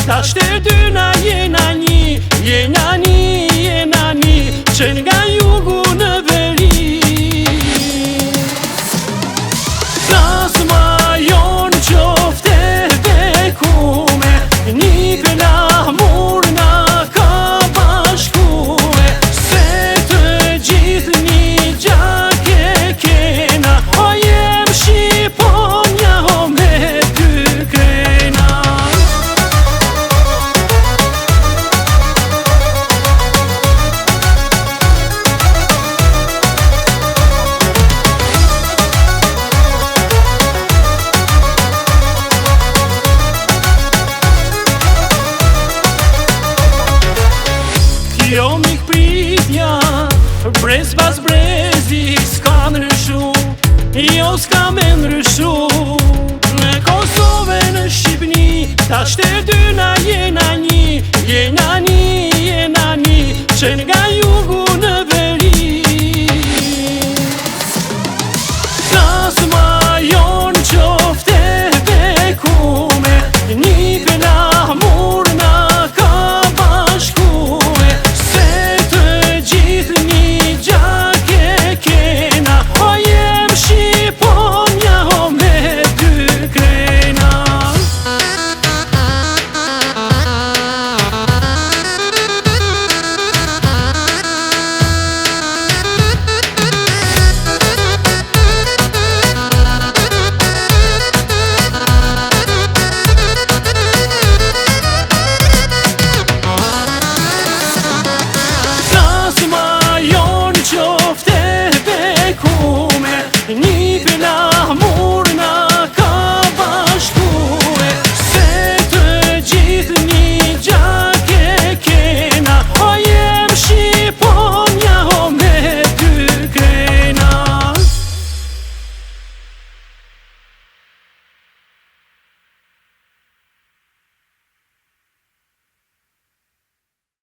Ta shte dyna jena një, jena një, që nga jugu në veri. Plasma jonë qofte bekume, një pelamur nga ka bashkume, se të gjithë një gjake kena, o jem Shqiponja o me ty krena. Jo mik pritja, brez pas brezi s'ka ndryshu, jo s'ka me ndryshu. Në Kosovë, në Shqipni, ta shte dyna